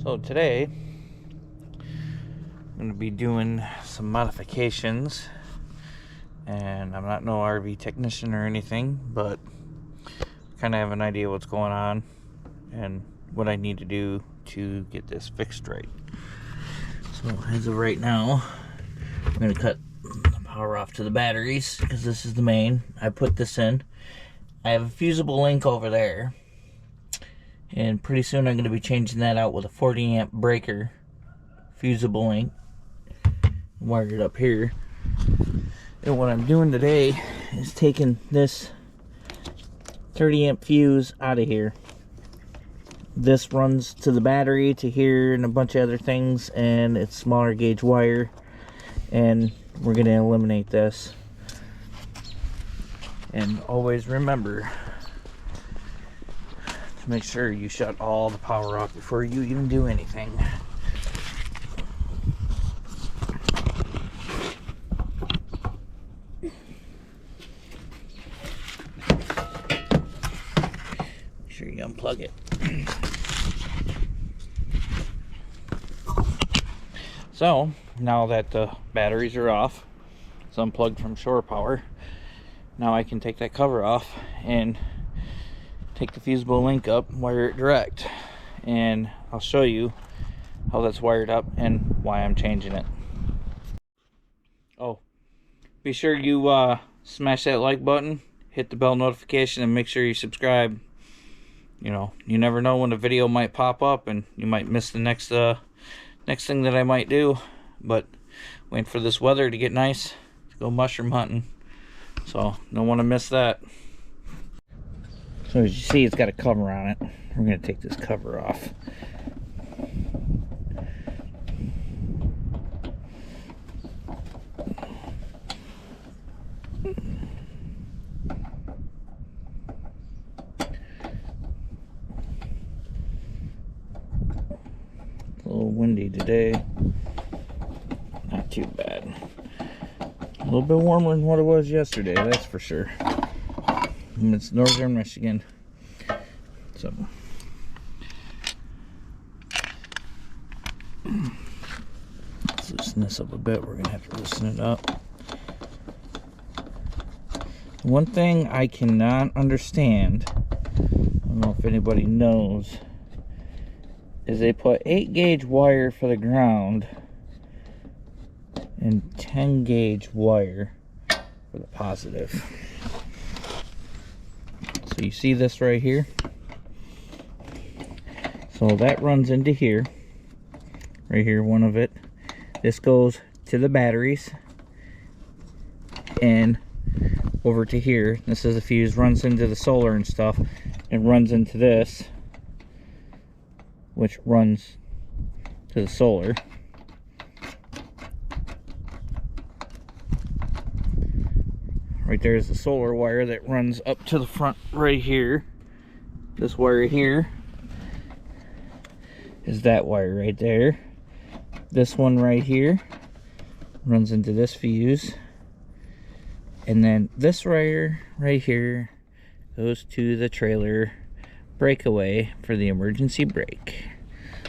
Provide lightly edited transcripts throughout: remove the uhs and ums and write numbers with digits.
So today I'm going to be doing some modifications, and I'm not no RV technician or anything, but kind of have an idea what's going on and what I need to do to get this fixed right. So as of right now, I'm going to cut the power off to the batteries because this is the main. I put this in. I have a fusible link over there, and pretty soon I'm going to be changing that out with a 40 amp breaker fusible link wired up here. And what I'm doing today is taking this 30 amp fuse out of here. This runs to the battery to here and a bunch of other things, and it's smaller gauge wire, and we're going to eliminate this. And always remember to make sure you shut all the power off before you even do anything. Make sure you unplug it. So now that the batteries are off, it's unplugged from shore power, now I can take that cover off and take the fusible link up, wire it direct, and I'll show you how that's wired up and why I'm changing it. Oh, be sure you smash that like button, hit the bell notification, and make sure you subscribe. You know, you never know when a video might pop up and you might miss the next thing that I might do. But waiting for this weather to get nice to go mushroom hunting, so don't want to miss that. So as you see, it's got a cover on it. We're going to take this cover off. A little windy today. Not too bad. A little bit warmer than what it was yesterday, that's for sure. And it's northern Michigan. So let's loosen this up a bit. We're gonna have to loosen it up. One thing I cannot understand, I don't know if anybody knows, is they put 8 gauge wire for the ground and 10 gauge wire for the positive. So you see this right here? So that runs into here. Right here, one of it. This goes to the batteries and over to here. This is a fuse, runs into the solar and stuff, and runs into this, which runs to the solar. Right there is the solar wire that runs up to the front right here. This wire here is that wire right there. This one right here runs into this fuse. And then this wire right here goes to the trailer breakaway for the emergency brake.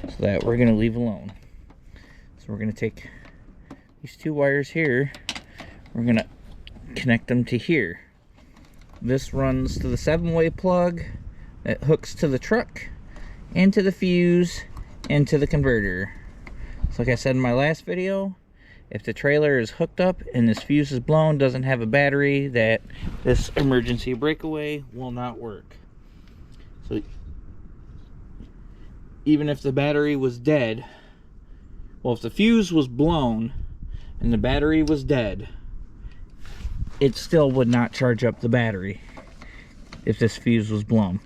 So that we're going to leave alone. So we're going to take these 2 wires here. We're going to connect them to here. This runs to the 7-way plug that hooks to the truck and to the fuse and to the converter. So like I said in my last video, if the trailer is hooked up and this fuse is blown, doesn't have a battery, that this emergency breakaway will not work. So even if the battery was dead, well, if the fuse was blown and the battery was dead, it still would not charge up the battery if this fuse was blown.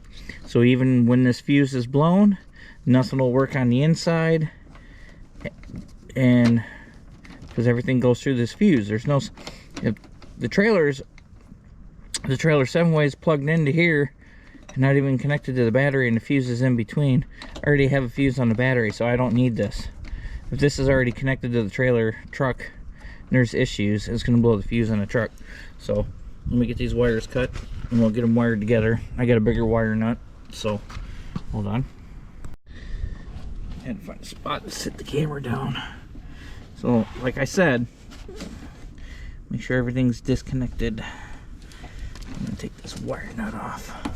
So even when this fuse is blown, nothing will work on the inside, and because everything goes through this fuse. There's no, if the trailer 7-way is plugged into here and not even connected to the battery, and the fuse is in between. I already have a fuse on the battery, so I don't need this. If this is already connected to the trailer truck and there's issues, it's going to blow the fuse on the truck. So let me get these wires cut and we'll get them wired together. I got a bigger wire nut, so hold on. Had to find a spot to sit the camera down. So, like I said, make sure everything's disconnected. I'm gonna take this wire nut off.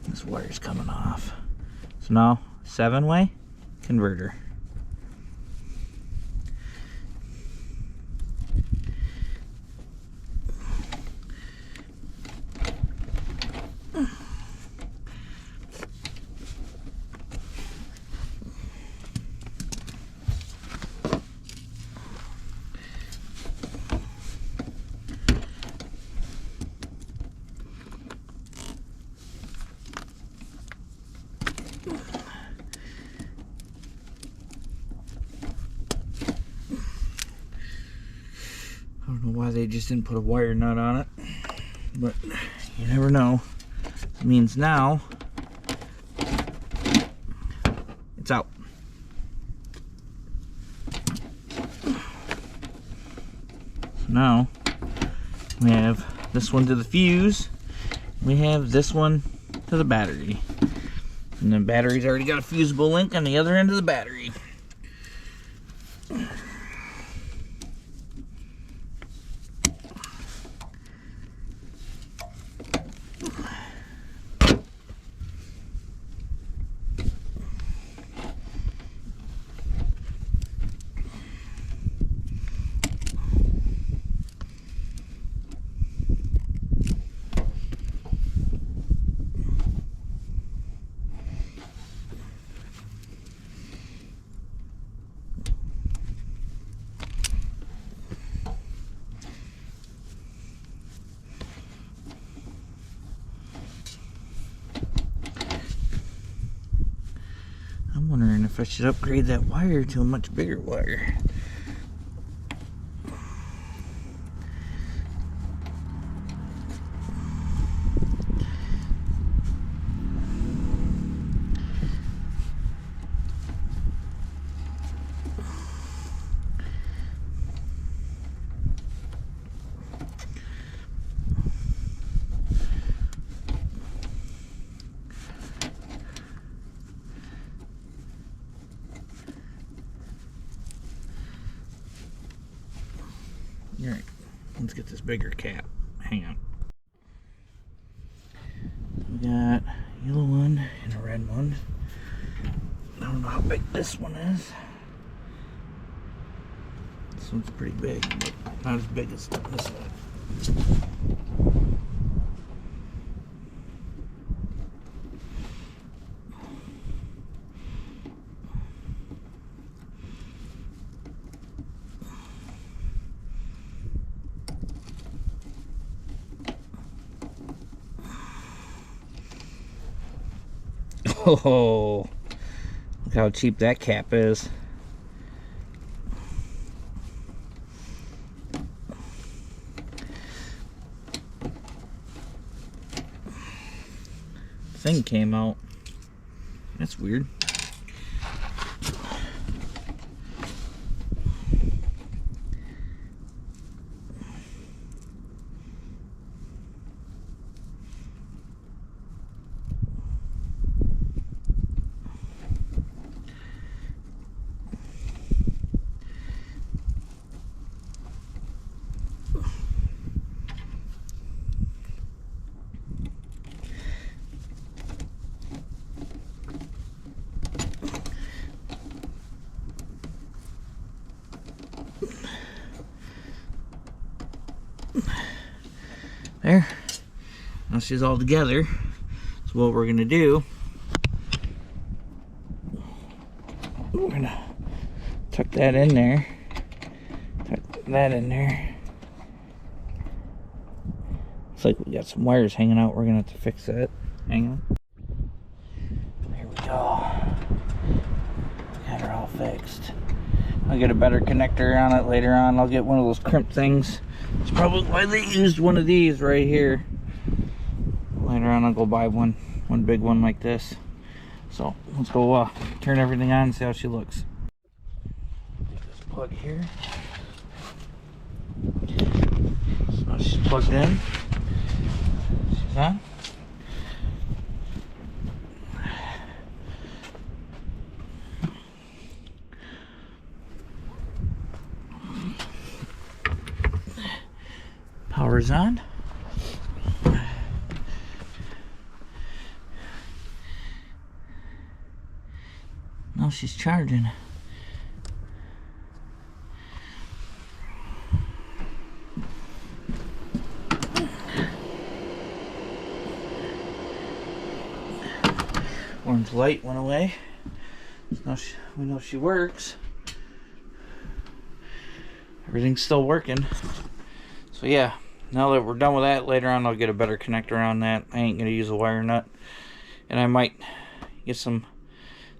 This wire's coming off. So now, 7-way converter. I don't know why they just didn't put a wire nut on it, but you never know. It means now it's out. So now we have this one to the fuse, we have this one to the battery, and the battery's already got a fusible link on the other end of the battery. I'm wondering if I should upgrade that wire to a much bigger wire. Alright, let's get this bigger cap. Hang on. We got a yellow one and a red one. I don't know how big this one is. This one's pretty big, but not as big as this one. Oh, look how cheap that cap is. Thing came out. That's weird. There. Now she's all together. So what we're gonna do, we're gonna tuck that in there. Tuck that in there. Looks like we got some wires hanging out. We're gonna have to fix that. Hang on. There we go. Got her all fixed. I'll get a better connector on it later on. I'll get one of those crimp things. That's probably why they used one of these right here. Later on I'll go buy one big one like this. So let's go turn everything on and see how she looks. Take this plug here. So now she's plugged in. She's on. Power's on. Now she's charging. Orange light went away. Now we know she works. Everything's still working. So yeah, now that we're done with that, later on I'll get a better connector on that. I ain't gonna use a wire nut. And I might get some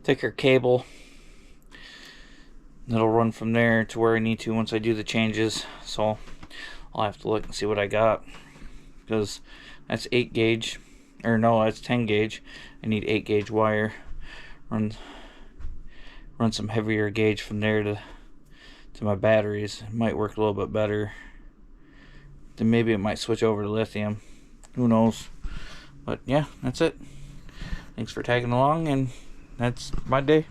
thicker cable that'll run from there to where I need to once I do the changes. So I'll have to look and see what I got, because that's 8 gauge, or no, that's 10 gauge. I need 8 gauge wire. Run some heavier gauge from there to my batteries. It might work a little bit better. Then maybe it might switch over to lithium. Who knows? But yeah, that's it. Thanks for tagging along, and that's my day.